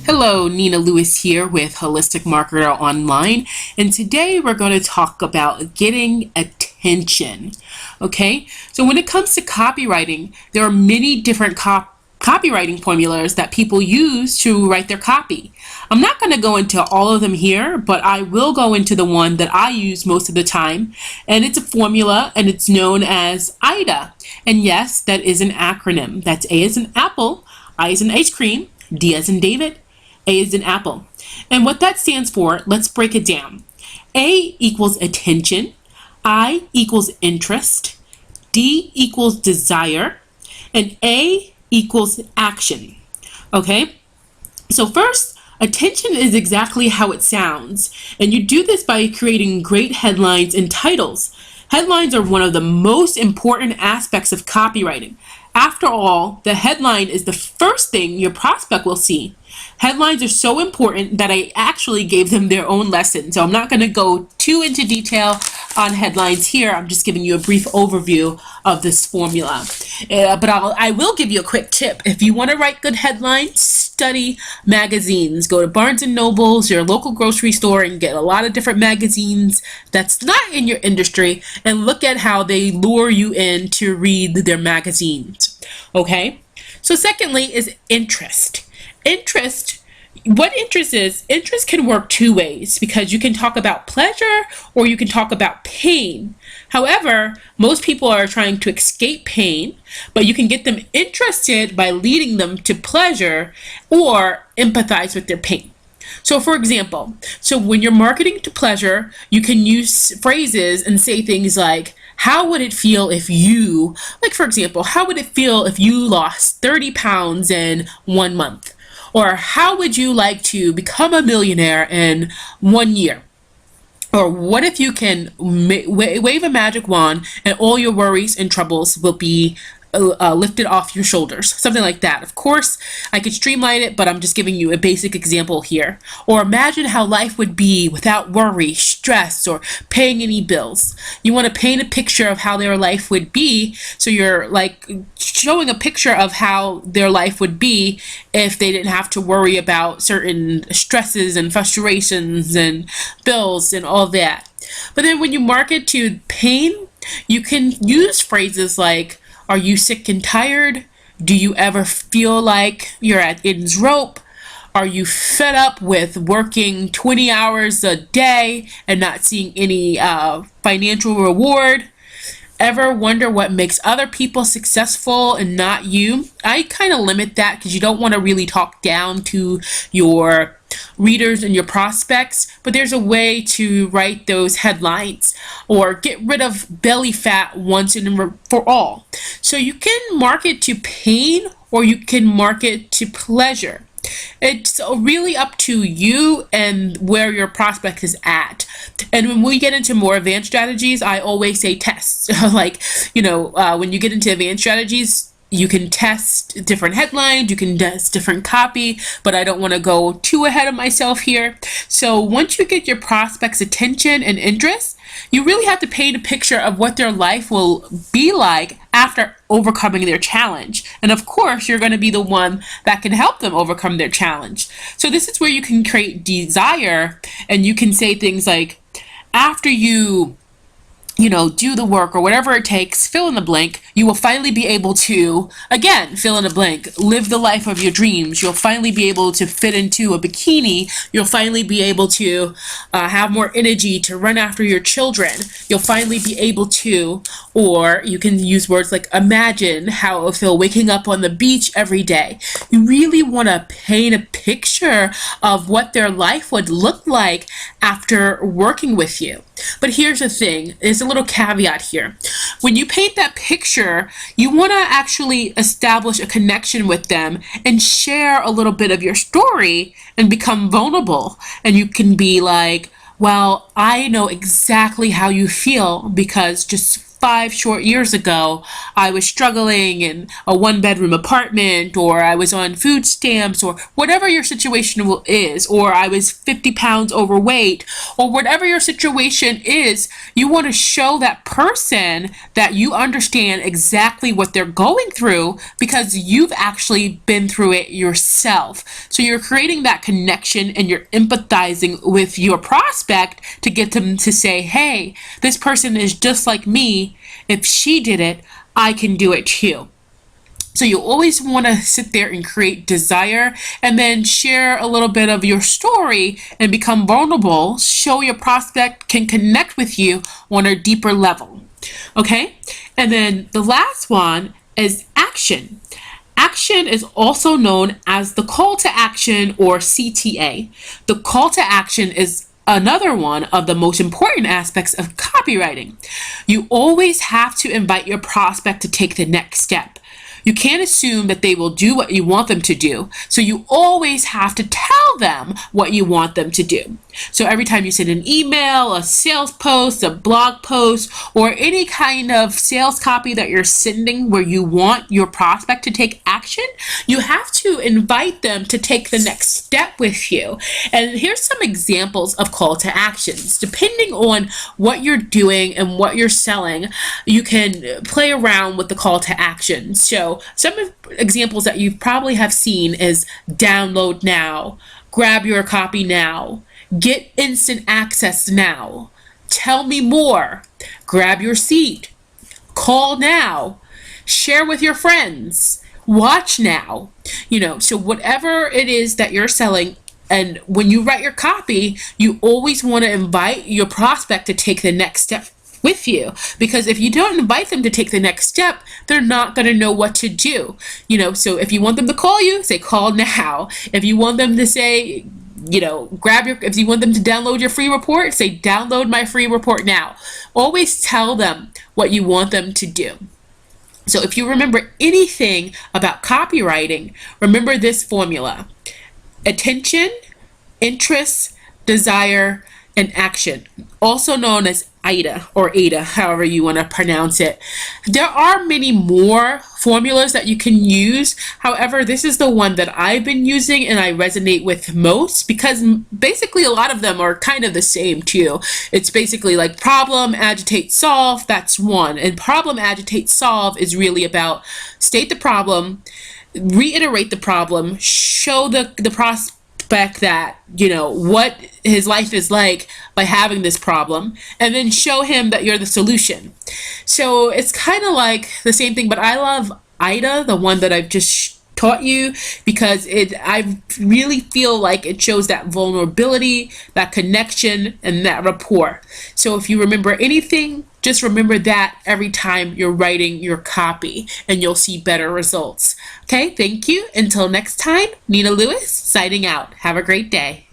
Hello, Nina Lewis here with Holistic Marketer Online, and today we're going to talk about getting attention. Okay, so when it comes to copywriting, there are many different copywriting formulas that people use to write their copy. I'm not going to go into all of them here, but I will go into the one that I use most of the time, and it's a formula, and it's known as AIDA. And yes, that is an acronym. That's A as in apple, I as in ice cream, D as in David, A is in apple. And what that stands for, let's break it down. A equals attention, I equals interest, D equals desire, and A equals action. Okay? So first, attention is exactly how it sounds. And you do this by creating great headlines and titles. Headlines are one of the most important aspects of copywriting. After all, the headline is the first thing your prospect will see. Headlines are so important that I actually gave them their own lesson. So I'm not going to go too into detail on headlines here. I'm just giving you a brief overview of this formula. But I will give you a quick tip. If you want to write good headlines, study magazines. Go to Barnes and Nobles, your local grocery store, and get a lot of different magazines that's not in your industry, and look at how they lure you in to read their magazines. Okay? So secondly is interest. What interest is, interest can work two ways, because you can talk about pleasure or you can talk about pain. However, most people are trying to escape pain, but you can get them interested by leading them to pleasure or empathize with their pain. So for example, when you're marketing to pleasure, you can use phrases and say things like, how would it feel if you, like for example, how would it feel if you lost 30 pounds in 1 month? Or how would you like to become a millionaire in 1 year? Or what if you can wave a magic wand and all your worries and troubles will be lifted off your shoulders? Something like that. Of course, I could streamline it, but I'm just giving you a basic example here. Or imagine how life would be without worry, stress, or paying any bills. You want to paint a picture of how their life would be, so you're like showing a picture of how their life would be if they didn't have to worry about certain stresses and frustrations and bills and all that. But then when you market to pain, you can use phrases like, are you sick and tired? Do you ever feel like you're at end's rope? Are you fed up with working 20 hours a day and not seeing any financial reward? Ever wonder what makes other people successful and not you? I kind of limit that because you don't want to really talk down to your readers and your prospects, but there's a way to write those headlines or get rid of belly fat once and for all. So you can market to pain or you can market to pleasure. It's really up to you and where your prospect is at. And when we get into more advanced strategies, I always say test. Like, when you get into advanced strategies, you can test different headlines, you can test different copy, but I don't want to go too ahead of myself here. So once you get your prospect's attention and interest, you really have to paint a picture of what their life will be like after overcoming their challenge. And of course, you're going to be the one that can help them overcome their challenge. So this is where you can create desire, and you can say things like, after you do the work or whatever it takes, fill in the blank, you will finally be able to, again, fill in the blank, live the life of your dreams. You'll finally be able to fit into a bikini. You'll finally be able to have more energy to run after your children. You'll finally be able to, or you can use words like imagine how it will feel waking up on the beach every day. You really want to paint a picture of what their life would look like after working with you. But here's the thing, there's a little caveat here. When you paint that picture, you want to actually establish a connection with them and share a little bit of your story and become vulnerable. And you can be like, well, I know exactly how you feel because just 5 short years ago, I was struggling in a one-bedroom apartment, or I was on food stamps, or whatever your situation is, or I was 50 pounds overweight, or whatever your situation is, you want to show that person that you understand exactly what they're going through because you've actually been through it yourself. So you're creating that connection and you're empathizing with your prospect to get them to say, hey, this person is just like me. If she did it, I can do it too. So you always want to sit there and create desire, and then share a little bit of your story and become vulnerable. Show your prospect can connect with you on a deeper level. Okay? And then the last one is action. Action is also known as the call to action, or CTA. The call to action is another one of the most important aspects of copywriting. You always have to invite your prospect to take the next step. You can't assume that they will do what you want them to do, so you always have to tell them what you want them to do. So every time you send an email, a sales post, a blog post, or any kind of sales copy that you're sending where you want your prospect to take action, you have to invite them to take the next step with you. And here's some examples of call to actions. Depending on what you're doing and what you're selling, you can play around with the call to action. So some examples that you probably have seen is download now, grab your copy now, get instant access now, tell me more, grab your seat, call now, share with your friends, watch now. So whatever it is that you're selling, and when you write your copy, you always want to invite your prospect to take the next step with you, because if you don't invite them to take the next step, they're not going to know what to do. So if you want them to call you, say call now. If you want them to say, if you want them to download your free report, say download my free report now. Always tell them what you want them to do. So if you remember anything about copywriting, remember this formula: attention, interest, desire, and action, also known as AIDA or AIDA, however you want to pronounce it. There are many more formulas that you can use. However, this is the one that I've been using and I resonate with most, because basically a lot of them are kind of the same too. It's basically like problem, agitate, solve. That's one. And problem, agitate, solve is really about state the problem, reiterate the problem, show the prospect that what his life is like by having this problem, and then show him that you're the solution. So it's kind of like the same thing, but I love AIDA, the one that I've just taught you, because I really feel like it shows that vulnerability, that connection, and that rapport. So if you remember anything, just remember that every time you're writing your copy, and you'll see better results. Okay, thank you. Until next time, Nina Lewis signing out. Have a great day.